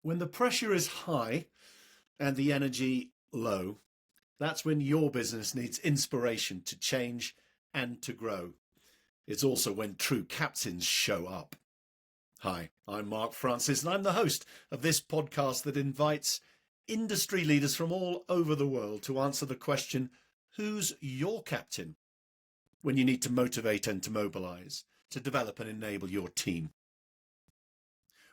When the pressure is high and the energy low, that's when your business needs inspiration to change and to grow. It's also when true captains show up. Hi, I'm Mark Francis, and I'm the host of this podcast that invites industry leaders from all over the world to answer the question, who's your captain? When you need to motivate and to mobilize, to develop and enable your team.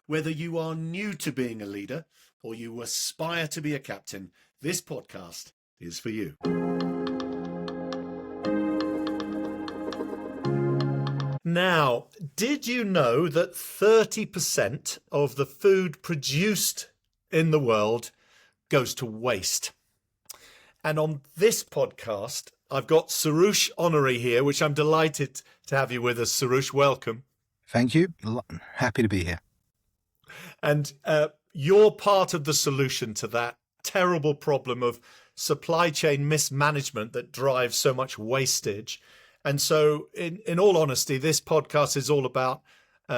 Whether you are new to being a leader or you aspire to be a captain, this podcast is for you. Now, did you know that 30% of the food produced in the world goes to waste? And on this podcast, I've got Souroush Honary here, which I'm delighted to have you with us. Souroush, welcome. Thank you. Happy to be here. And you're part of the solution to that terrible problem of supply chain mismanagement that drives so much wastage. And so in all honesty, this podcast is all about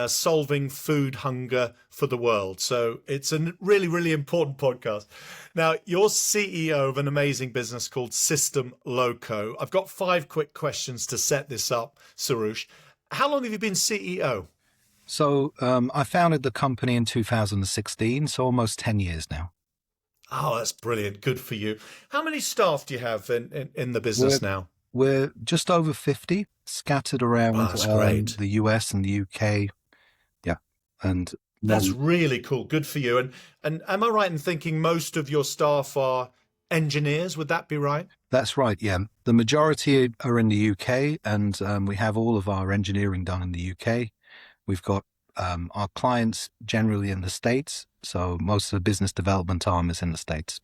solving food hunger for the world. So it's a really, really important podcast. Now, you're CEO of an amazing business called SystemLoco. I've got 5 quick questions to set this up, Souroush. How long have you been CEO? So I founded the company in 2016, so almost 10 years now. Oh, that's brilliant. Good for you. How many staff do you have in the business now? We're just over 50, scattered around the US and the UK. Yeah. And that's really cool. Good for you. And am I right in thinking most of your staff are engineers? Would that be right? That's right, yeah. The majority are in the UK, and we have all of our engineering done in the UK. We've got our clients generally in the States, so most of the business development arm is in the States.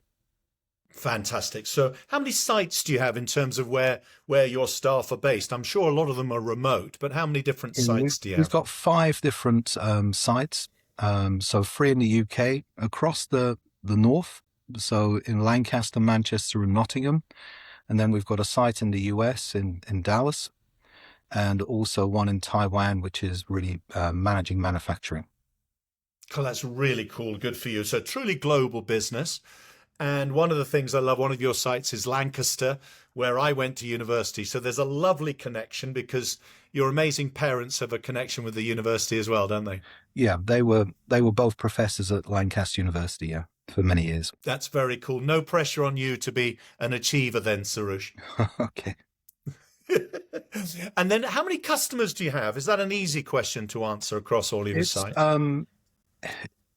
Fantastic. So how many sites do you have in terms of where your staff are based? I'm sure a lot of them are remote, but how many different sites do you have? We've got 5 different sites, so 3 in the UK, across the north, so in Lancaster, Manchester and Nottingham, and then we've got a site in the US in Dallas, and also one in Taiwan, which is really managing manufacturing. Oh, that's really cool. Good for you. So truly global business. And one of the things I love, one of your sites is Lancaster, where I went to university. So there's a lovely connection because your amazing parents have a connection with the university as well, don't they? Yeah, they were both professors at Lancaster University, yeah, for many years. That's very cool. No pressure on you to be an achiever then, Souroush. Okay. And then how many customers do you have? Is that an easy question to answer across all of your sites?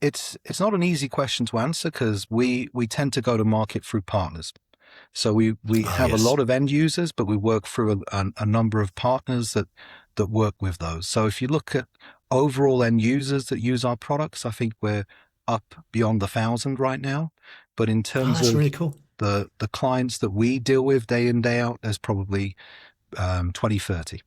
It's not an easy question to answer because we tend to go to market through partners. So we have a lot of end users, but we work through a number of partners that work with those. So if you look at overall end users that use our products, I think we're up beyond 1,000 right now. But in terms of really cool. the clients that we deal with day in, day out, there's probably 20, 30.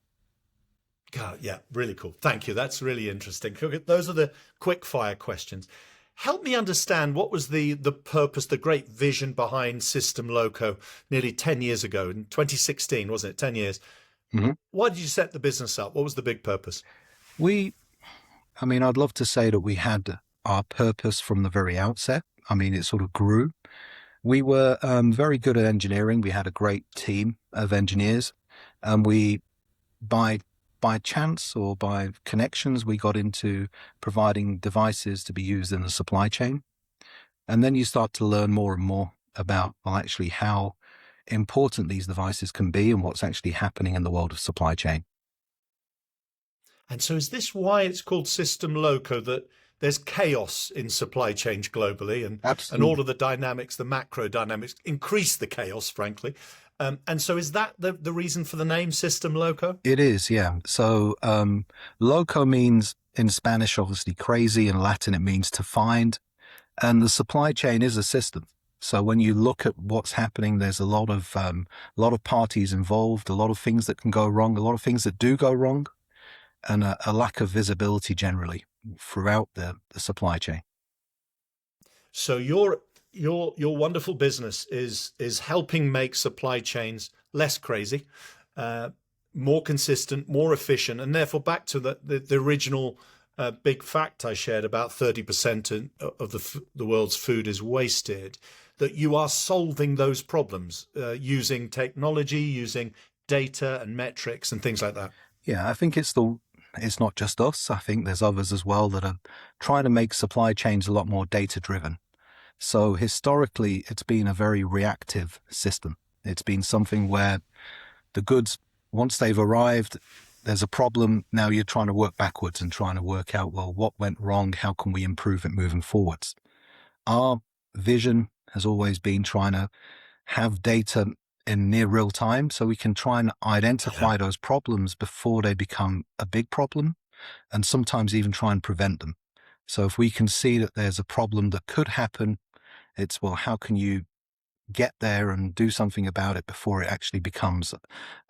God, yeah, really cool. Thank you. That's really interesting. Those are the quick fire questions. Help me understand what was the purpose, the great vision behind SystemLoco nearly 10 years ago, in 2016, wasn't it? 10 years. Mm-hmm. Why did you set the business up? What was the big purpose? I'd love to say that we had our purpose from the very outset. It sort of grew. We were very good at engineering. We had a great team of engineers, and we, by chance or by connections, we got into providing devices to be used in the supply chain. And then you start to learn more and more about, actually how important these devices can be and what's actually happening in the world of supply chain. And so is this why it's called SystemLoco, that there's chaos in supply chains globally, and all of the dynamics, the macro dynamics, increase the chaos, frankly. And so is that the reason for the name SystemLoco? It is, yeah. So loco means in Spanish, obviously crazy. In Latin, it means to find. And the supply chain is a system. So when you look at what's happening, there's a lot of parties involved, a lot of things that can go wrong, a lot of things that do go wrong, and a lack of visibility generally throughout the supply chain. So your wonderful business is helping make supply chains less crazy, more consistent, more efficient, and therefore back to the original big fact I shared about 30% of the world's food is wasted, that you are solving those problems using technology, using data and metrics and things like that. Yeah, I think it's not just us. I think there's others as well that are trying to make supply chains a lot more data driven. So historically, it's been a very reactive system. It's been something where the goods, once they've arrived, there's a problem. Now you're trying to work backwards and trying to work out, well, what went wrong? How can we improve it moving forwards? Our vision has always been trying to have data in near real time so we can try and identify those problems before they become a big problem, and sometimes even try and prevent them. So if we can see that there's a problem that could happen, it's, well, how can you get there and do something about it before it actually becomes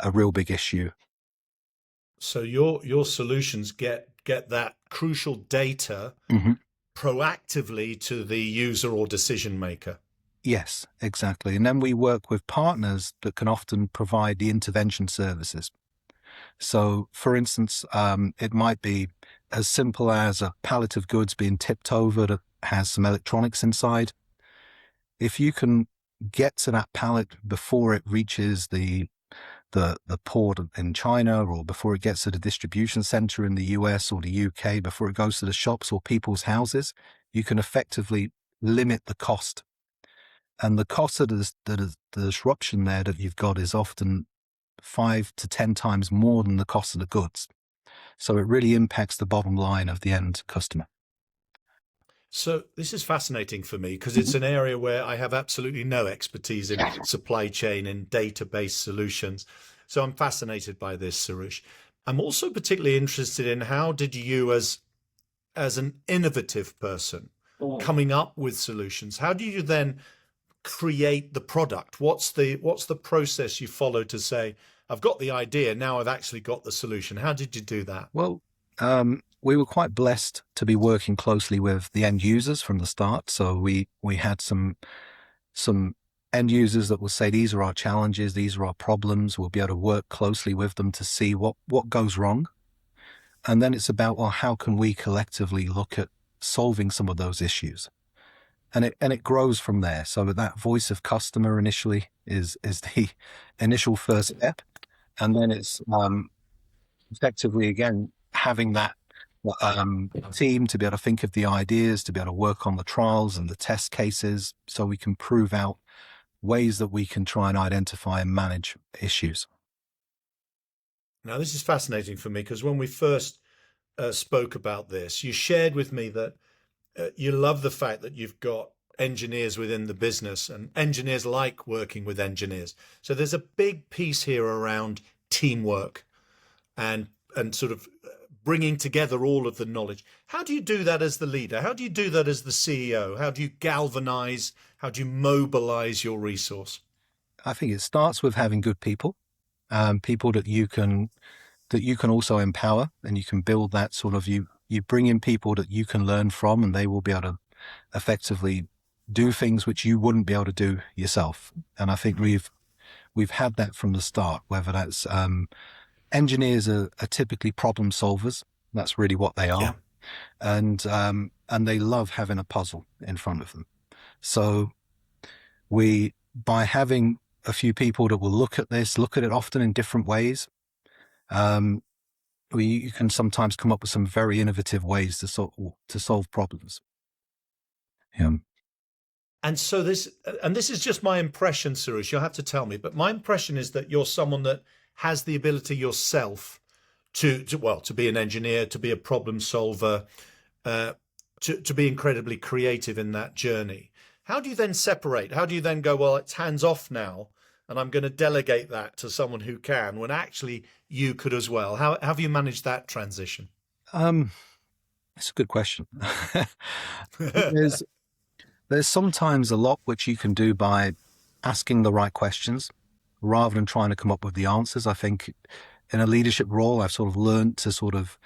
a real big issue? So your solutions get that crucial data proactively to the user or decision maker. Yes, exactly. And then we work with partners that can often provide the intervention services. So, for instance, it might be as simple as a pallet of goods being tipped over that has some electronics inside. If you can get to that pallet before it reaches the port in China, or before it gets to the distribution center in the US or the UK, before it goes to the shops or people's houses, you can effectively limit the cost. And the cost of the disruption there that you've got is often 5 to 10 times more than the cost of the goods. So it really impacts the bottom line of the end customer. So this is fascinating for me because it's an area where I have absolutely no expertise in supply chain and database solutions. So I'm fascinated by this, Souroush. I'm also particularly interested in how did you, as an innovative person, coming up with solutions, how do you then create the product? What's the process you follow to say, I've got the idea, now I've actually got the solution? How did you do that? Well, we were quite blessed to be working closely with the end users from the start. So we had some end users that will say, these are our challenges, these are our problems. We'll be able to work closely with them to see what goes wrong. And then it's about, well, how can we collectively look at solving some of those issues? And it grows from there. So that voice of customer initially is the initial first step. And then it's effectively, again, having that team to be able to think of the ideas, to be able to work on the trials and the test cases so we can prove out ways that we can try and identify and manage issues. Now, this is fascinating for me because when we first spoke about this, you shared with me that you love the fact that you've got engineers within the business and engineers like working with engineers. So there's a big piece here around teamwork and sort of bringing together all of the knowledge. How do you do that as the leader? How do you do that as the CEO? How do you galvanize? How do you mobilize your resource? I think it starts with having good people, people that you can also empower, and you can build that sort of, you bring in people that you can learn from, and they will be able to effectively do things which you wouldn't be able to do yourself. And I think we've had that from the start, whether that's engineers are typically problem solvers. That's really what they are. Yeah. And they love having a puzzle in front of them. So by having a few people that will look at it often in different ways, you can sometimes come up with some very innovative ways to solve problems. Yeah. And so this is just my impression, Souroush, you'll have to tell me, but my impression is that you're someone that has the ability yourself to be an engineer, to be a problem solver, to be incredibly creative in that journey. How do you then separate? How do you then go, well, it's hands off now, and I'm going to delegate that to someone who can, when actually you could as well? How have you managed that transition? It's a good question. There's sometimes a lot which you can do by asking the right questions rather than trying to come up with the answers. I think in a leadership role, I've sort of learned to sort of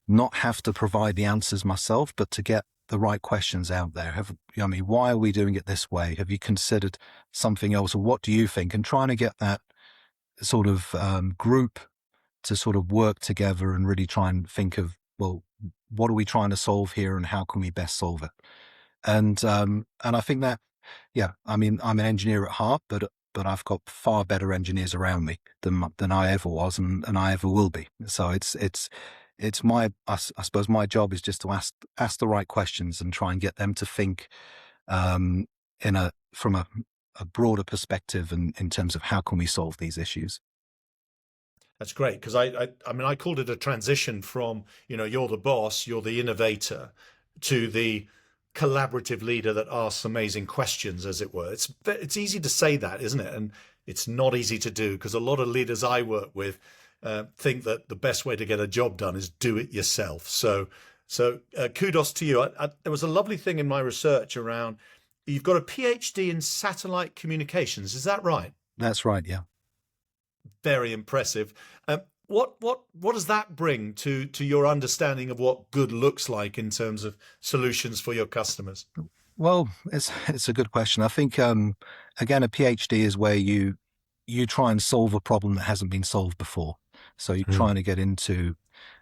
not have to provide the answers myself, but to get the right questions out there. Why are we doing it this way? Have you considered something else? Or what do you think? And trying to get that sort of group to sort of work together and really try and think of, well, what are we trying to solve here and how can we best solve it? And I think that, yeah, I mean, I'm an engineer at heart, but I've got far better engineers around me than I ever was and I ever will be. So it's my, I suppose my job is just to ask the right questions and try and get them to think from a broader perspective and in terms of how can we solve these issues. That's great, because I mean, I called it a transition from, you're the boss, you're the innovator, to the collaborative leader that asks amazing questions, as it were. It's easy to say that, isn't it? And it's not easy to do, because a lot of leaders I work with think that the best way to get a job done is do it yourself. So kudos to you. There was a lovely thing in my research around, you've got a PhD in satellite communications. Is that right? That's right. Yeah. Very impressive. What does that bring to your understanding of what good looks like in terms of solutions for your customers? Well, it's a good question. I think again, a PhD is where you try and solve a problem that hasn't been solved before. So you're trying to get into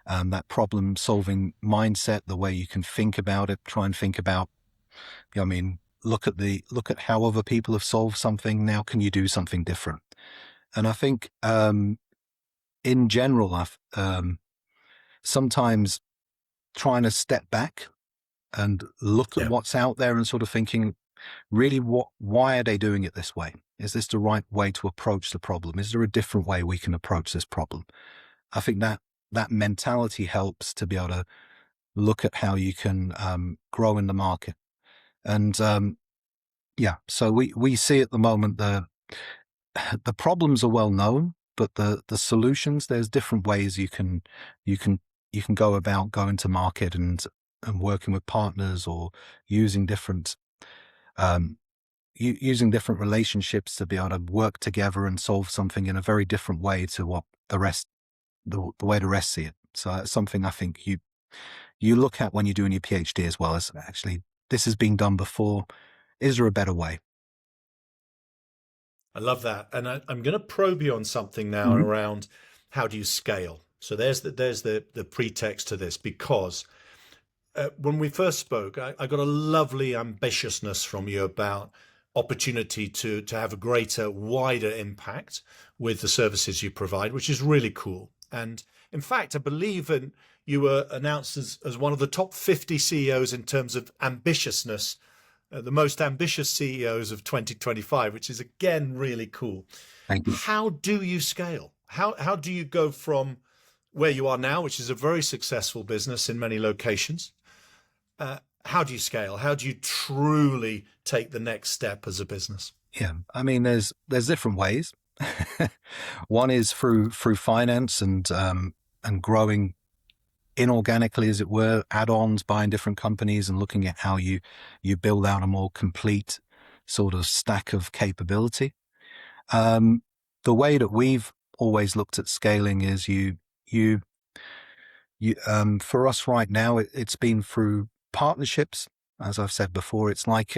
that problem solving mindset, the way you can think about it. Try and think about, I mean, look at how other people have solved something. Now, can you do something different? And I think in general, I've sometimes trying to step back and look at what's out there and sort of thinking, really, why are they doing it this way? Is this the right way to approach the problem? Is there a different way we can approach this problem? I think that mentality helps to be able to look at how you can grow in the market. And so we see at the moment the problems are well known, but the solutions, there's different ways you can go about going to market and working with partners or using different relationships to be able to work together and solve something in a very different way to what the way the rest see it. So that's something I think you look at when you're doing your PhD as well, as actually this has been done before. Is there a better way? I love that. And I'm going to probe you on something now around how do you scale? So there's the pretext to this, because when we first spoke, I got a lovely ambitiousness from you about opportunity to have a greater, wider impact with the services you provide, which is really cool. And in fact, I believe you were announced as one of the top 50 CEOs in terms of ambitiousness, the most ambitious CEOs of 2025, which is again really cool. Thank you. How do you scale? How do you go from where you are now, which is a very successful business in many locations? How do you scale? How do you truly take the next step as a business? Yeah, I mean, there's different ways. One is through finance and growing inorganically, as it were, add-ons, buying different companies and looking at how you build out a more complete sort of stack of capability. The way that we've always looked at scaling is for us right now, it's been through partnerships. As I've said before, it's like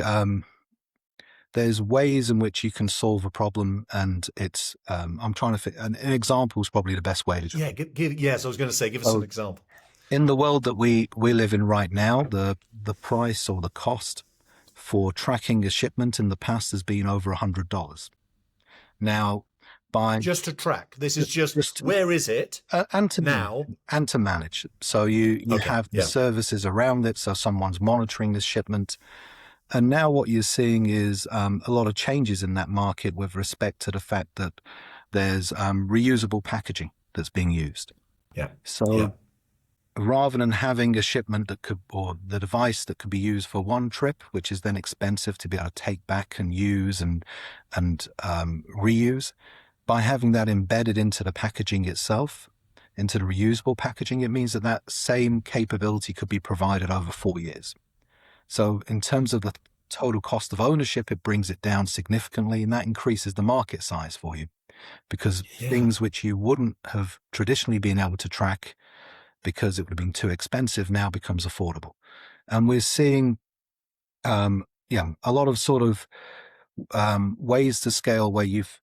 there's ways in which you can solve a problem, and it's I'm trying to think. An example is probably the best way to do it. Yes, I was going to say, give us an example. In the world that we live in right now, the price or the cost for tracking a shipment in the past has been over $100. Now, just to track, this is just where is it and to now and to manage. So you have the services around it. So someone's monitoring this shipment. And now what you're seeing is a lot of changes in that market with respect to the fact that there's reusable packaging that's being used. Yeah. So rather than having a shipment or the device that could be used for one trip, which is then expensive to be able to take back and use and reuse, by having that embedded into the packaging itself, into the reusable packaging, it means that same capability could be provided over 4 years. So in terms of the total cost of ownership, it brings it down significantly, and that increases the market size for you, because things which you wouldn't have traditionally been able to track because it would have been too expensive now becomes affordable. And we're seeing a lot of sort of ways to scale where you've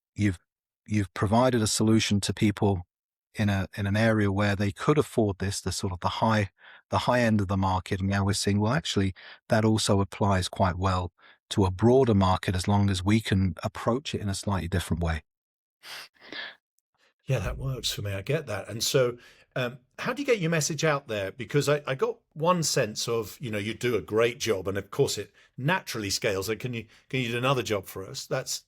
provided a solution to people in an area where they could afford this, the sort of the the high end of the market. And now we're seeing, well, actually, that also applies quite well to a broader market as long as we can approach it in a slightly different way. Yeah, that works for me. I get that. And so, how do you get your message out there? Because I got one sense of, you do a great job, and of course it naturally scales. And can you do another job for us? That's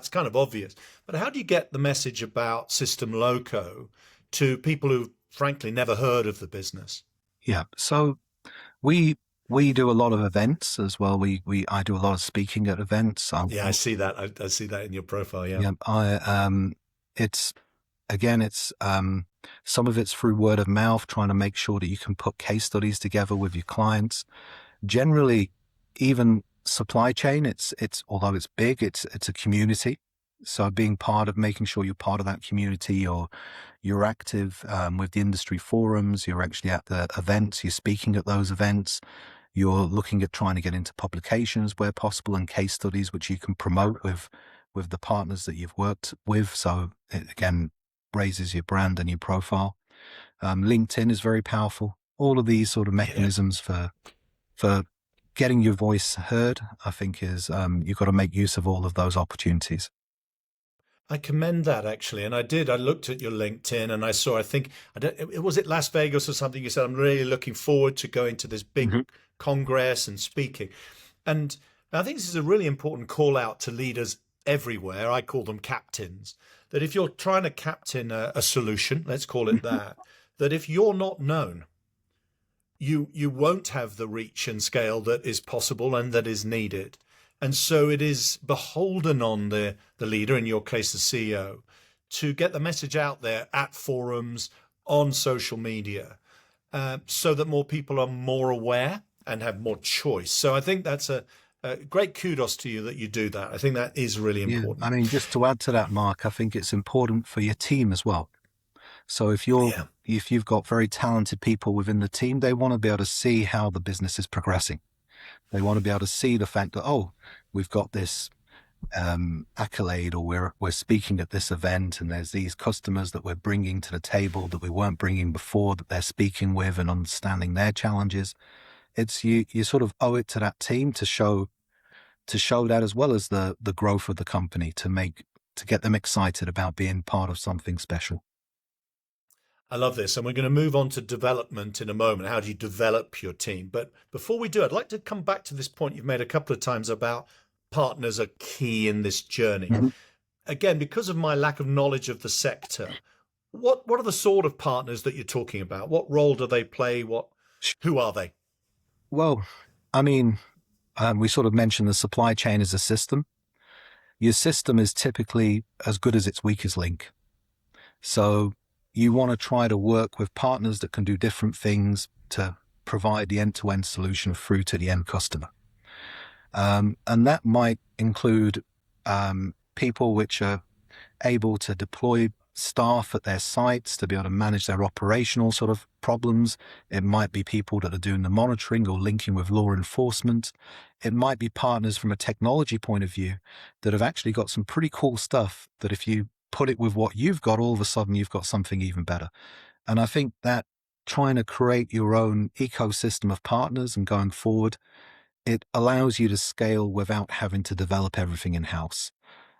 kind of obvious. But how do you get the message about SystemLoco to people who, frankly, never heard of the business? Yeah. So we do a lot of events as well. I do a lot of speaking at events. Yeah, I see that. I see that in your profile. Yeah. Yeah. It's again, it's some of it's through word of mouth, trying to make sure that you can put case studies together with your clients. Generally, even supply chain, it's although it's big, it's a community. So being part of, making sure you're part of that community, you're active with the industry forums, you're actually at the events, you're speaking at those events, you're looking at trying to get into publications where possible, and case studies which you can promote with the partners that you've worked with. So it, again, raises your brand and your profile. LinkedIn is very powerful. All of these sort of mechanisms for getting your voice heard, I think, is you've got to make use of all of those opportunities. I commend that, actually. And I looked at your LinkedIn and I saw, I think, was it Las Vegas or something? You said, I'm really looking forward to going to this big congress and speaking. And I think this is a really important call out to leaders everywhere. I call them captains, that if you're trying to captain a solution, let's call it that if you're not known, you won't have the reach and scale that is possible and that is needed. And so it is beholden on the leader, in your case, the CEO, to get the message out there at forums, on social media, so that more people are more aware and have more choice. So I think that's a great kudos to you that you do that. I think that is really important. I mean, just to add to that, Mark, I think it's important for your team as well. So if you've got very talented people within the team, they want to be able to see how the business is progressing. They want to be able to see the fact that, oh, we've got this accolade, or we're speaking at this event, and there's these customers that we're bringing to the table that we weren't bringing before, that they're speaking with and understanding their challenges. It's you sort of owe it to that team to show that, as well as the growth of the company, to get them excited about being part of something special. I love this. And we're going to move on to development in a moment. How do you develop your team? But before we do, I'd like to come back to this point you've made a couple of times about partners are key in this journey. Again, because of my lack of knowledge of the sector, what are the sort of partners that you're talking about? What role do they play? Who are they? Well, I mean, we sort of mentioned the supply chain as a system. Your system is typically as good as its weakest link. So you want to try to work with partners that can do different things to provide the end-to-end solution through to the end customer. And that might include people which are able to deploy staff at their sites to be able to manage their operational sort of problems. It might be people that are doing the monitoring or linking with law enforcement. It might be partners from a technology point of view that have actually got some pretty cool stuff that if you put it with what you've got, all of a sudden you've got something even better. And I think that trying to create your own ecosystem of partners and going forward, it allows you to scale without having to develop everything in-house.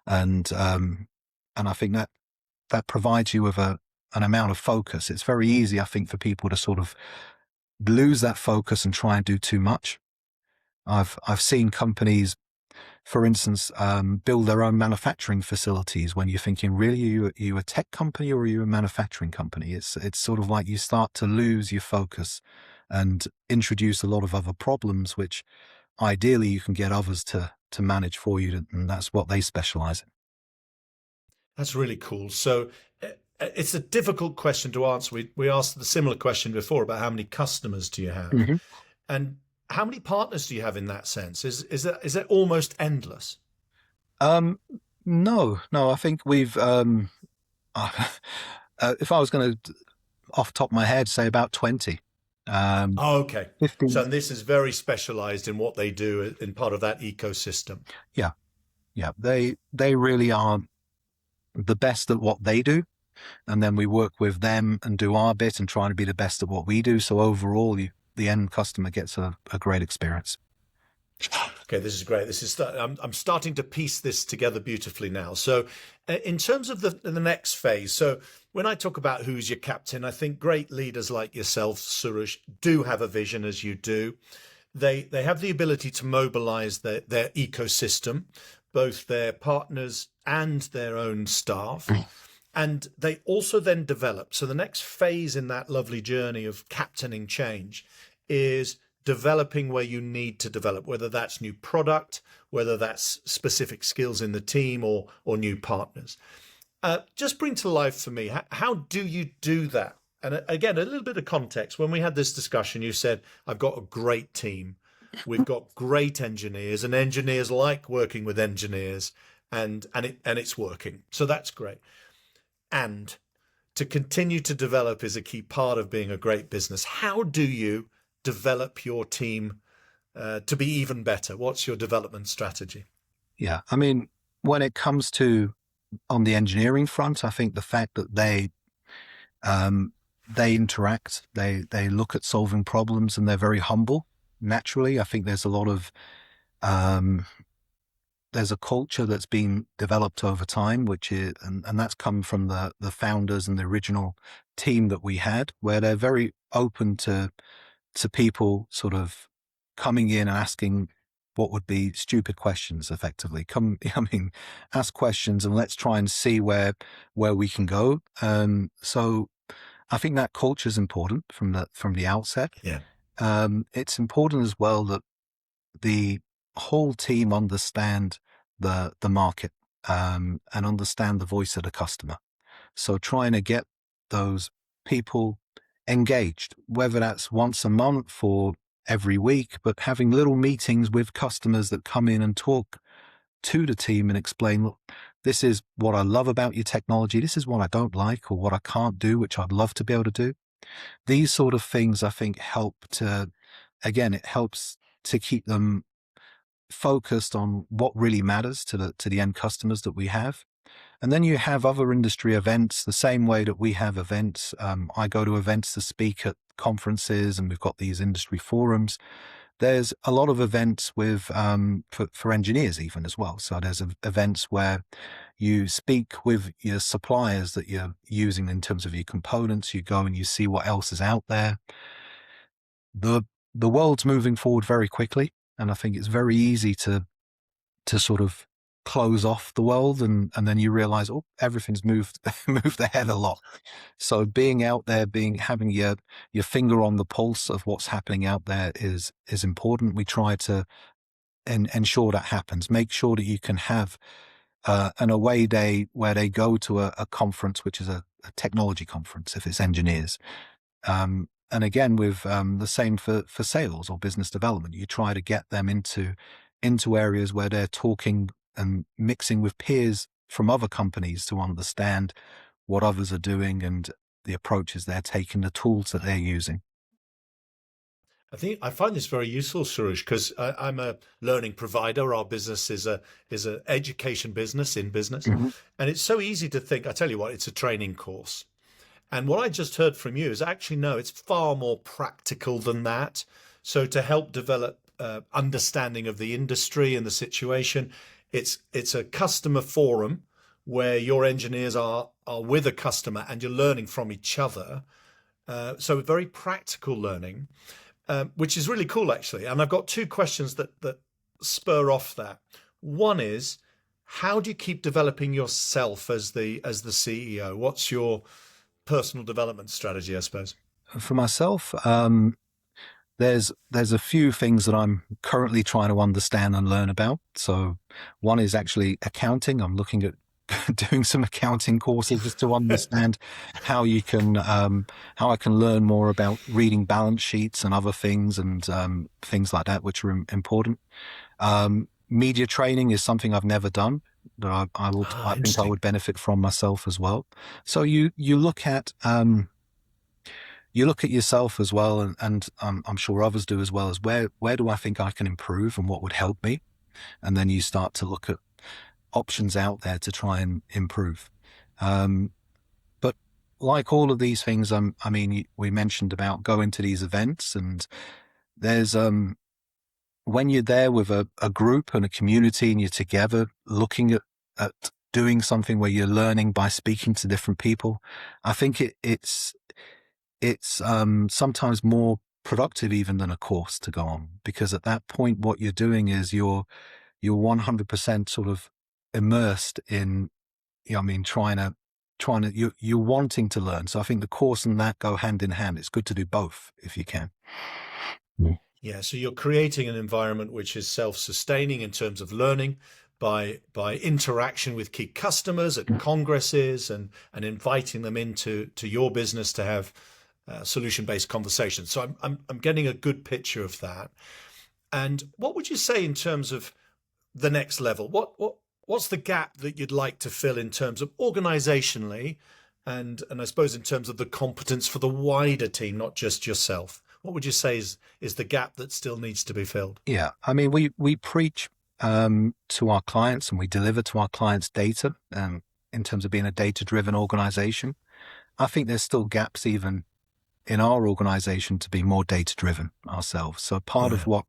And I think that provides you with an amount of focus. It's very easy, I think, for people to sort of lose that focus and try and do too much. I've seen companies, for instance, build their own manufacturing facilities when you're thinking, really, are you a tech company or are you a manufacturing company? It's sort of like you start to lose your focus and introduce a lot of other problems, which ideally you can get others to manage for you, and that's what they specialize in. That's really cool. So it's a difficult question to answer. We asked the similar question before about how many customers do you have, and how many partners do you have in that sense? Is it almost endless? No. I think we've. If I was going to, off the top of my head, say about 20. Okay. 15. So this is very specialized in what they do in part of that ecosystem. Yeah. They really are the best at what they do, and then we work with them and do our bit and try to be the best at what we do. So overall, the end customer gets a great experience. Okay, this is great. I'm starting to piece this together beautifully now. So, in terms of the next phase, so when I talk about who's your captain, I think great leaders like yourself, Souroush, do have a vision as you do. They have the ability to mobilize their ecosystem, both their partners and their own staff. And they also then develop. So the next phase in that lovely journey of captaining change is developing where you need to develop, whether that's new product, whether that's specific skills in the team or new partners. Just bring to life for me, how do you do that? And again, a little bit of context. When we had this discussion, you said, I've got a great team. We've got great engineers, and engineers like working with engineers, and it's working. So that's great. And to continue to develop is a key part of being a great business. How do you develop your team to be even better? What's your development strategy? Yeah, I mean, when it comes to on the engineering front, I think the fact that they interact, they look at solving problems, and they're very humble. Naturally, I think there's a lot of there's a culture that's been developed over time, which is, and that's come from the founders and the original team that we had, where they're very open to people sort of coming in and asking what would be stupid questions, effectively. Ask questions and let's try and see where we can go. So I think that culture is important from the outset. Yeah. It's important as well that the whole team understand the market and understand the voice of the customer. So trying to get those people engaged, whether that's once a month or every week, but having little meetings with customers that come in and talk to the team and explain, look, this is what I love about your technology. This is what I don't like or what I can't do, which I'd love to be able to do. These sort of things, I think, it helps to keep them focused on what really matters to the end customers that we have. And then you have other industry events, the same way that we have events. I go to events to speak at conferences, and we've got these industry forums. There's a lot of events with for engineers even as well. So there's events where you speak with your suppliers that you're using in terms of your components. You go and you see what else is out there. The world's moving forward very quickly, and I think it's very easy to sort of close off the world, and then you realize, oh, everything's moved ahead a lot. So being out there, having your finger on the pulse of what's happening out there is important. We try to ensure that happens. Make sure that you can have an away day where they go to a conference, which is a technology conference if it's engineers. And again, with the same for sales or business development, you try to get them into areas where they're talking and mixing with peers from other companies to understand what others are doing and the approaches they're taking, the tools that they're using. I think I find this very useful, Souroush, because I'm a learning provider. Our business is an education business in business. Mm-hmm. And it's so easy to think, I tell you what, it's a training course. And what I just heard from you is actually, no, it's far more practical than that. So to help develop understanding of the industry and the situation, it's a customer forum where your engineers are with a customer and you're learning from each other. So very practical learning, which is really cool, actually. And I've got two questions that spur off that. One is, how do you keep developing yourself as the CEO? What's your personal development strategy, I suppose? For myself, there's a few things that I'm currently trying to understand and learn about. So one is actually accounting. I'm looking at doing some accounting courses just to understand how I can learn more about reading balance sheets and other things and things like that, which are important. Media training is something I've never done that I think I would benefit from myself as well. So you look at yourself as well, and I'm sure others do as well, as where do I think I can improve and what would help me? And then you start to look at options out there to try and improve. But like all of these things, I mean, we mentioned about going to these events, and there's when you're there with a group and a community and you're together looking at doing something where you're learning by speaking to different people, I think it's sometimes more productive even than a course to go on, because at that point what you're doing is you're 100% sort of immersed in, I mean, you're wanting to learn. So I think the course and that go hand in hand. It's good to do both if you can. Yeah, so you're creating an environment which is self-sustaining in terms of learning by interaction with key customers at congresses and inviting them into your business to have solution-based conversations. So I'm getting a good picture of that. And what would you say in terms of the next level? What's the gap that you'd like to fill in terms of organizationally, and I suppose in terms of the competence for the wider team, not just yourself? What would you say is the gap that still needs to be filled? Yeah, I mean, we preach to our clients and we deliver to our clients data in terms of being a data-driven organization. I think there's still gaps even in our organization to be more data-driven ourselves. So part of what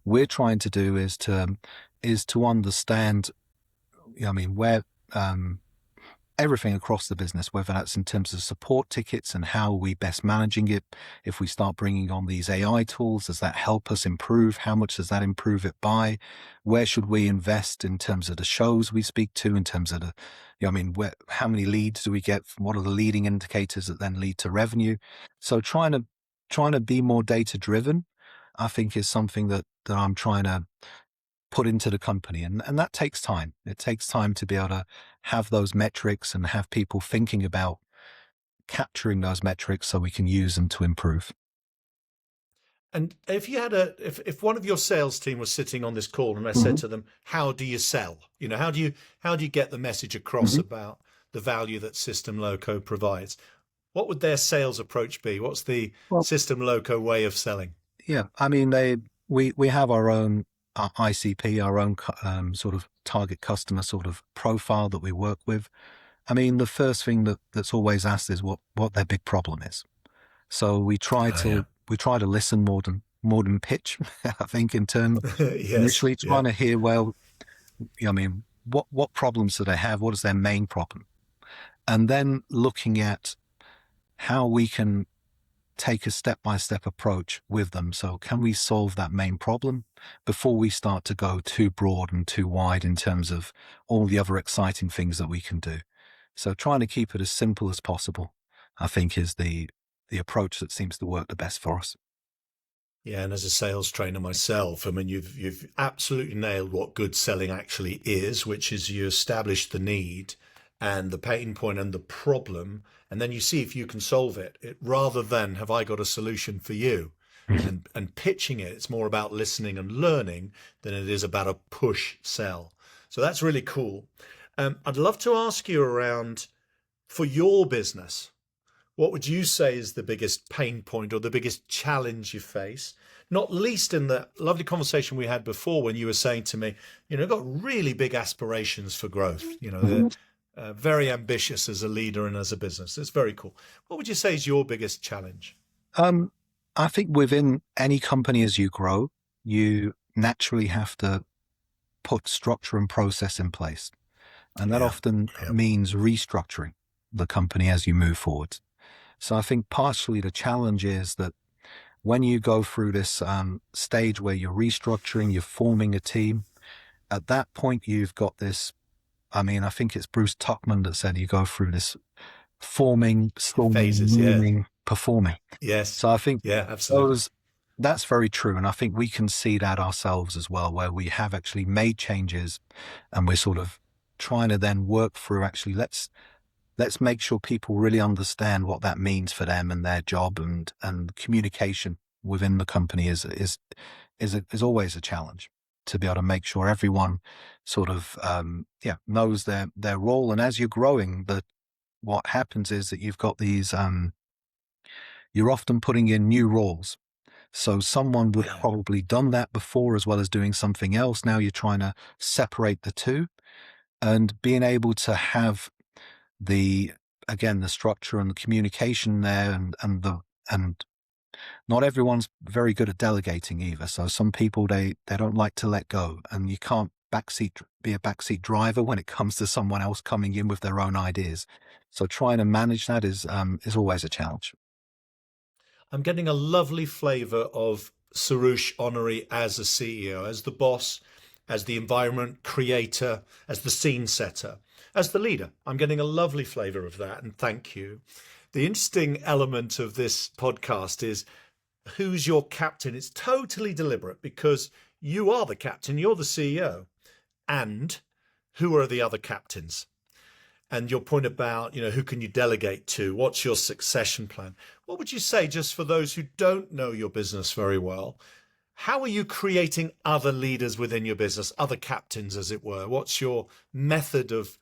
we're trying to do is to understand, I mean, where everything across the business, whether that's in terms of support tickets and how we best managing it. If we start bringing on these AI tools, does that help us improve? How much does that improve it by? Where should we invest in terms of the shows we speak to, in terms of the, I mean, how many leads do we get? What are the leading indicators that then lead to revenue? So trying to be more data driven, I think, is something that I'm trying to put into the company. And that takes time. It takes time to be able to have those metrics and have people thinking about capturing those metrics so we can use them to improve. And if you had if one of your sales team was sitting on this call and I said to them, how do you sell? You know, how do you get the message across about the value that SystemLoco provides? What would their sales approach be? What's the SystemLoco way of selling? Yeah, I mean, we have our own ICP, our own sort of target customer sort of profile that we work with. I mean, the first thing that's always asked is what their big problem is. So we try to listen more than pitch. I think in turn, initially trying to hear, well, I mean, what problems do they have? What is their main problem? And then looking at how we can take a step-by-step approach with them. So can we solve that main problem before we start to go too broad and too wide in terms of all the other exciting things that we can do? So trying to keep it as simple as possible, I think, is the approach that seems to work the best for us. Yeah, and as a sales trainer myself, I mean, you've absolutely nailed what good selling actually is, which is you establish the need and the pain point and the problem, and then you see if you can solve it, rather than have I got a solution for you. And pitching it, it's more about listening and learning than it is about a push sell. So that's really cool. I'd love to ask you around, for your business, what would you say is the biggest pain point or the biggest challenge you face? Not least in the lovely conversation we had before when you were saying to me, you know, got really big aspirations for growth. You know, they're very ambitious as a leader and as a business. It's very cool. What would you say is your biggest challenge? I think within any company as you grow, you naturally have to put structure and process in place. And that often means restructuring the company as you move forward. So I think partially the challenge is that when you go through this stage where you're restructuring, you're forming a team, at that point you've got this, I mean, I think it's Bruce Tuckman that said you go through this forming, storming, phases, moving, performing. Yes. So I think absolutely. That's very true. And I think we can see that ourselves as well, where we have actually made changes and we're sort of trying to then work through actually, let's make sure people really understand what that means for them and their job, and communication within the company is always a challenge, to be able to make sure everyone sort of, knows their role. And as you're growing, what happens is that you've got these, you're often putting in new roles. So someone would have probably done that before as well as doing something else. Now you're trying to separate the two, and being able to have the again, the structure and the communication there, and not everyone's very good at delegating either. So some people, they don't like to let go, and you can't be a backseat driver when it comes to someone else coming in with their own ideas. So trying to manage that is always a challenge. I'm getting a lovely flavour of Souroush Honary as a CEO, as the boss, as the environment creator, as the scene setter, as the leader. I'm getting a lovely flavour of that, and thank you. The interesting element of this podcast is who's your captain. It's totally deliberate because you are the captain, you're the CEO, and who are the other captains? And your point about, who can you delegate to? What's your succession plan? What would you say, just for those who don't know your business very well, how are you creating other leaders within your business, other captains, as it were? What's your method of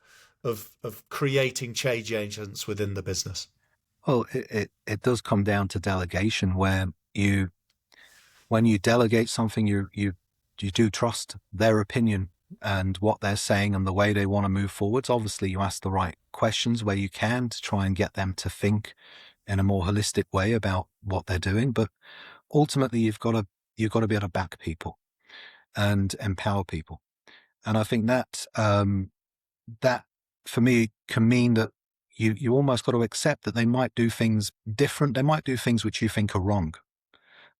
creating change agents within the business? Well, it does come down to delegation, where when you delegate something, you do trust their opinion and what they're saying and the way they want to move forwards. Obviously, you ask the right questions where you can to try and get them to think in a more holistic way about what they're doing. But ultimately, you've got to be able to back people and empower people. And I think that that for me can mean that you almost got to accept that they might do things different. They might do things which you think are wrong,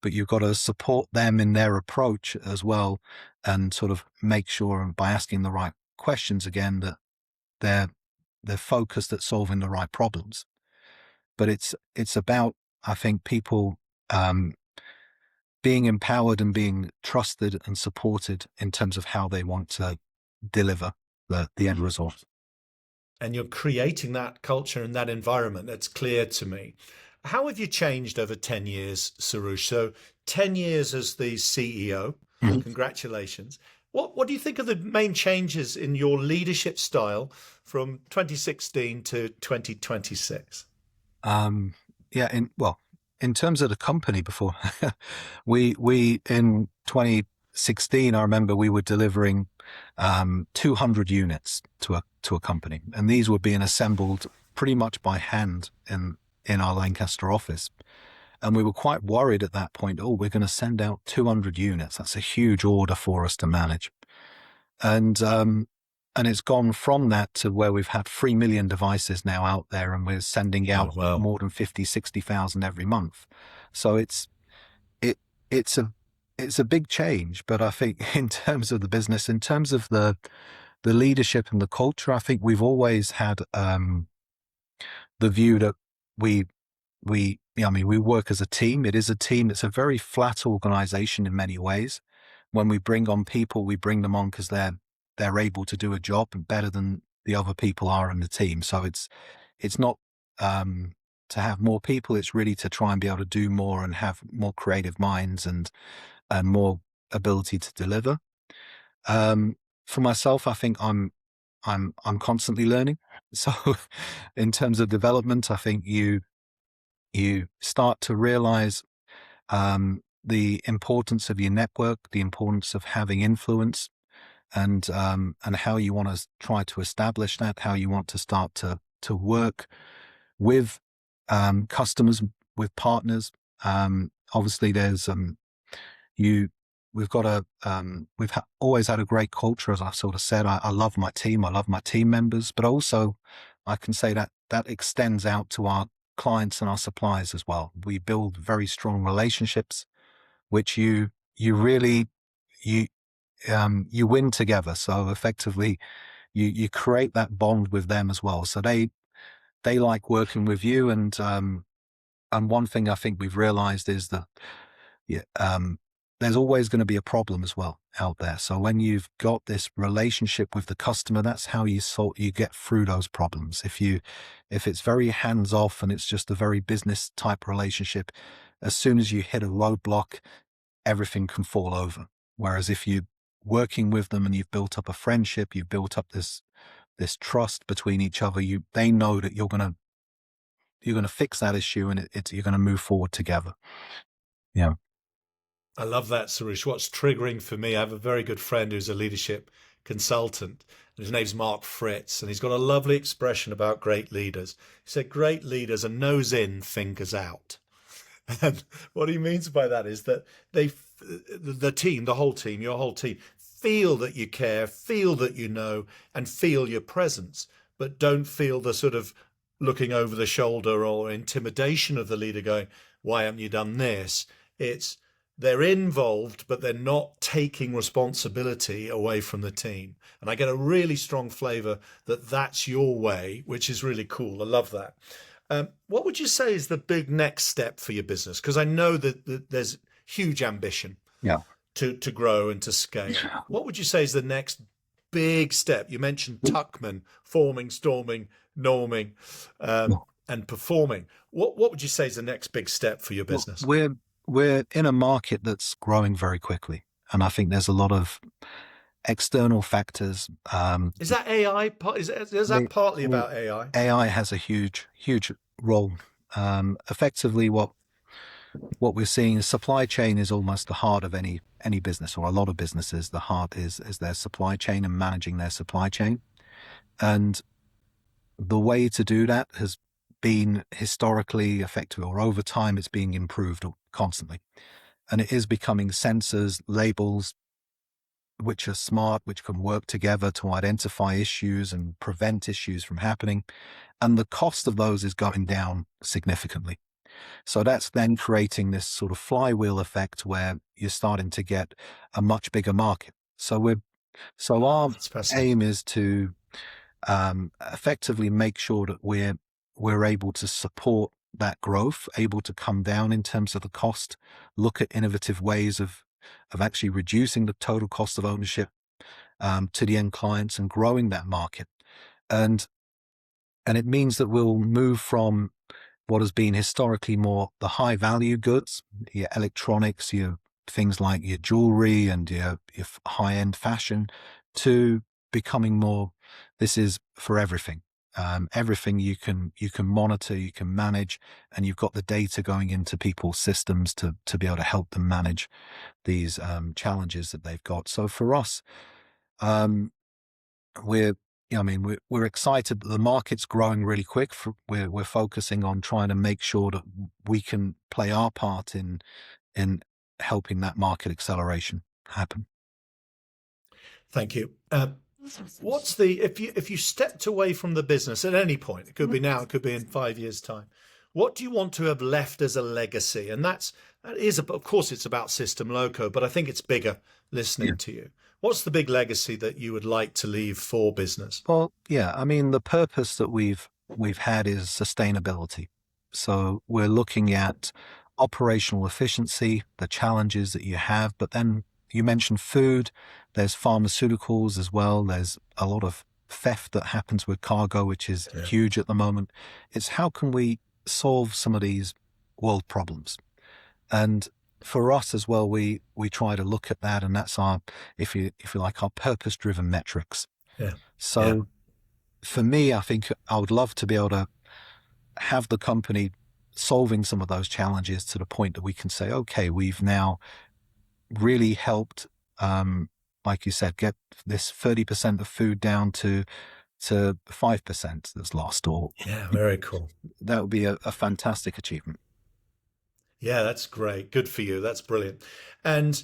but you've got to support them in their approach as well, and sort of make sure by asking the right questions again that they're focused at solving the right problems. But it's about, I think, people being empowered and being trusted and supported in terms of how they want to deliver the end result. And you're creating that culture and that environment. That's clear to me. How have you changed over 10 years, Souroush? So 10 years as the CEO. Mm-hmm. Congratulations. What do you think are the main changes in your leadership style from 2016 to 2026? In terms of the company before, we in 2016, I remember we were delivering 200 units to a company, and these were being assembled pretty much by hand in our Lancaster office. And we were quite worried at that point, we're going to send out 200 units. That's a huge order for us to manage. And it's gone from that to where we've had 3 million devices now out there, and we're sending out more than 50, 60,000 every month. So it's a big change. But I think in terms of the business, in terms of the leadership and the culture, I think we've always had the view that we work as a team. It is a team. It's a very flat organization in many ways. When we bring on people, we bring them on because they're able to do a job better than the other people are in the team. So it's not to have more people. It's really to try and be able to do more and have more creative minds and more ability to deliver. For myself, I think I'm constantly learning. So in terms of development, I think you start to realize the importance of your network, the importance of having influence, and how you want to try to establish that, how you want to start to work with customers, with partners. Obviously, there's we've always had a great culture, as I sort of said. I love my team. I love my team members, but also I can say that extends out to our clients and our suppliers as well. We build very strong relationships, which you really win together. So effectively, you create that bond with them as well. So they like working with you. And one thing I think we've realized is that there's always going to be a problem as well out there. So when you've got this relationship with the customer, that's how you get through those problems. If it's very hands off and it's just a very business type relationship, as soon as you hit a roadblock, everything can fall over. Whereas if you're working with them and you've built up a friendship, you've built up this trust between each other, they know that you're going to fix that issue, and you're going to move forward together. Yeah. I love that, Souroush. What's triggering for me, I have a very good friend who's a leadership consultant, His name's Mark Fritz, and he's got a lovely expression about great leaders. He said, great leaders are nose in, thinkers out. And what he means by that is that the team, the whole team, your whole team, feel that you care, feel that you know, and feel your presence, but don't feel the sort of looking over the shoulder or intimidation of the leader going, why haven't you done this? It's they're involved, but they're not taking responsibility away from the team. And I get a really strong flavour that that's your way, which is really cool. I love that. What would you say is the big next step for your business? Because I know that there's huge ambition to grow and to scale. What would you say is the next big step? You mentioned Tuckman, forming, storming, norming, and performing. What would you say is the next big step for your business? Well, we're in a market that's growing very quickly, and I think there's a lot of external factors. Is that AI? Is that partly about AI? AI has a huge role. Effectively, what we're seeing is supply chain is almost the heart of any business, or a lot of businesses. The heart is their supply chain and managing their supply chain, and the way to do that has been historically effective, or over time it's being improved constantly, and it is becoming sensors, labels, which are smart, which can work together to identify issues and prevent issues from happening. And the cost of those is going down significantly. So that's then creating this sort of flywheel effect where you're starting to get a much bigger market. So our aim is to effectively make sure that we're able to support that growth, able to come down in terms of the cost, look at innovative ways of actually reducing the total cost of ownership to the end clients and growing that market. And it means that we'll move from what has been historically more the high value goods, your electronics, your things like your jewelry and your high end fashion, to becoming more, this is for everything. Everything you can monitor, you can manage, and you've got the data going into people's systems to be able to help them manage these challenges that they've got. So for us, we're excited that the market's growing really quick. We're focusing on trying to make sure that we can play our part in helping that market acceleration happen. Thank you. What's if you stepped away from the business at any point, it could be now, it could be in 5 years' time, what do you want to have left as a legacy? And that is, of course, it's about SystemLoco, but I think it's bigger listening to you. What's the big legacy that you would like to leave for business? Well, yeah, I mean, the purpose that we've had is sustainability. So we're looking at operational efficiency, the challenges that you have, but then you mentioned food, there's pharmaceuticals as well. There's a lot of theft that happens with cargo, which is huge at the moment. It's how can we solve some of these world problems? And for us as well, we try to look at that, and that's our, if you like, our purpose-driven metrics. So for me, I think I would love to be able to have the company solving some of those challenges to the point that we can say, okay, we've now really helped, like you said, get this 30% of food down to 5% that's lost. Or very cool. That would be a fantastic achievement. Yeah, that's great. Good for you. That's brilliant. And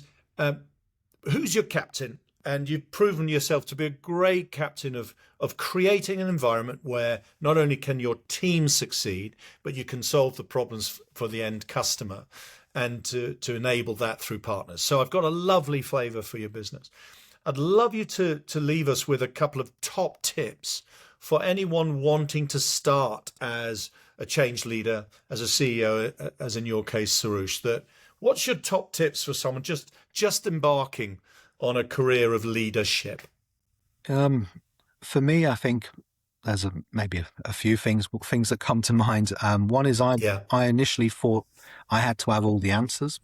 who's your captain? And you've proven yourself to be a great captain of creating an environment where not only can your team succeed, but you can solve the problems for the end customer, and to enable that through partners. So I've got a lovely flavour for your business. I'd love you to leave us with a couple of top tips for anyone wanting to start as a change leader, as a CEO, as in your case, Souroush. What's your top tips for someone just embarking on a career of leadership? For me, I think there's maybe a few things that come to mind. One is I initially thought I had to have all the answers,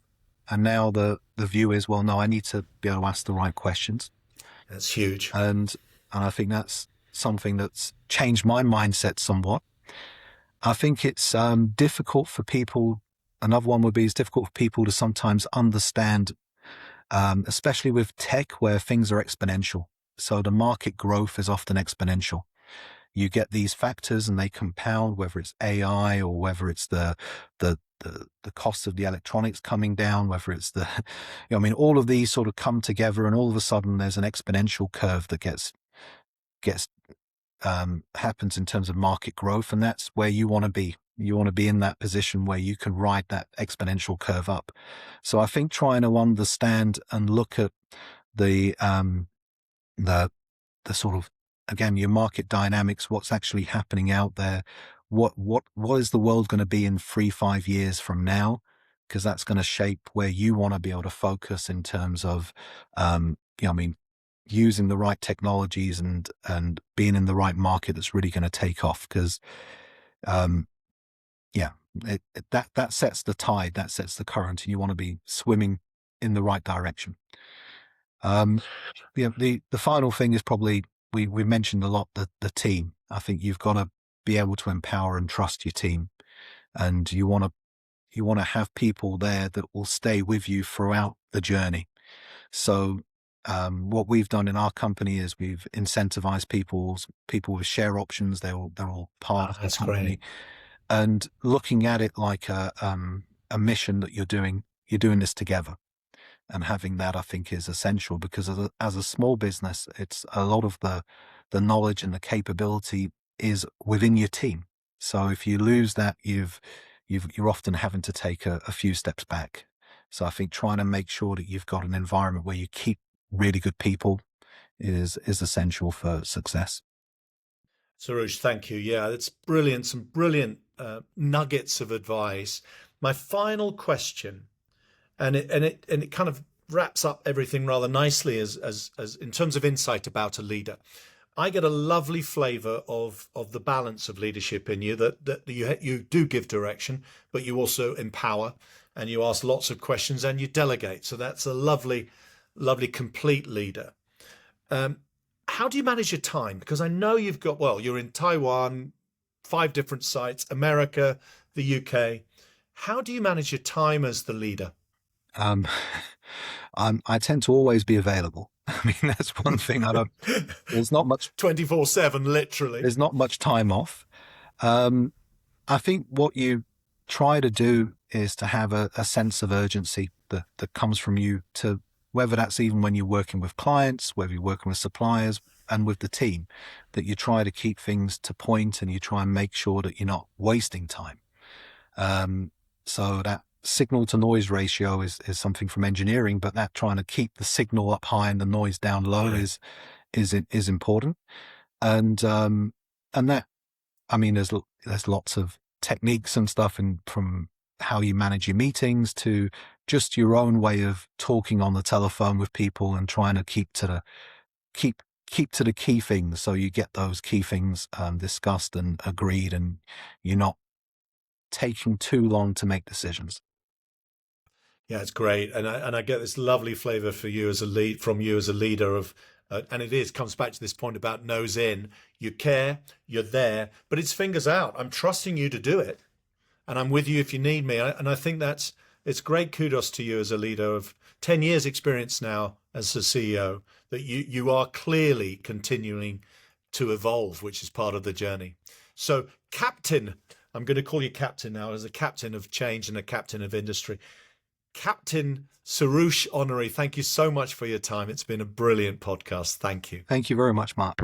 and now the view is, well, no, I need to be able to ask the right questions. That's huge. And I think that's something that's changed my mindset somewhat. I think it's difficult for people. Another one would be it's difficult for people to sometimes understand, especially with tech where things are exponential. So the market growth is often exponential. You get these factors and they compound, whether it's AI or whether it's the cost of the electronics coming down, whether it's the, all of these sort of come together, and all of a sudden there's an exponential curve that gets happens in terms of market growth, and that's where you want to be. You want to be in that position where you can ride that exponential curve up. So I think trying to understand and look at the sort of, again, your market dynamics, what's actually happening out there, what is the world going to be in 3-5 years from now, because that's going to shape where you want to be able to focus in terms of using the right technologies and being in the right market that's really going to take off, because that sets the tide, that sets the current, and you want to be swimming in the right direction. The final thing is probably, we mentioned a lot, the team. I think you've got to be able to empower and trust your team, and you want to have people there that will stay with you throughout the journey. So what we've done in our company is we've incentivized people with share options. They're all part of the company. Great. And looking at it like a mission that you're doing this together. And having that, I think, is essential, because as a small business, it's a lot of the knowledge and the capability is within your team. So if you lose that, you're often having to take a few steps back. So I think trying to make sure that you've got an environment where you keep really good people is essential for success. Souroush, thank you. Yeah, it's brilliant. Some brilliant nuggets of advice. My final question, and it kind of wraps up everything rather nicely as in terms of insight about a leader. I get a lovely flavour of the balance of leadership in you, that you do give direction, but you also empower, and you ask lots of questions, and you delegate. So that's a lovely complete leader. How do you manage your time? Because I know you're in Taiwan, 5 different sites, America, the UK. How do you manage your time as the leader? I tend to always be available. I mean, that's one thing. There's not much 24/7, literally. There's not much time off. I think what you try to do is to have a sense of urgency that comes from you, to whether that's even when you're working with clients, whether you're working with suppliers and with the team, that you try to keep things to point, and you try and make sure that you're not wasting time. So that signal to noise ratio is something from engineering, but that trying to keep the signal up high and the noise down low is important. And that, I mean, there's lots of techniques and stuff, and from how you manage your meetings to just your own way of talking on the telephone with people, and trying to keep to the key things, so you get those key things discussed and agreed, and you're not taking too long to make decisions. Yeah, it's great, and I get this lovely flavour from you as a leader of, and comes back to this point about nose in. You care, you're there, but it's fingers out. I'm trusting you to do it, and I'm with you if you need me. And I think it's great. Kudos to you as a leader of 10 years experience now as a CEO, that you are clearly continuing to evolve, which is part of the journey. So, Captain, I'm going to call you Captain now, as a captain of change and a captain of industry. Captain Souroush Honary, thank you so much for your time. It's been a brilliant podcast. Thank you. Thank you very much, Mark.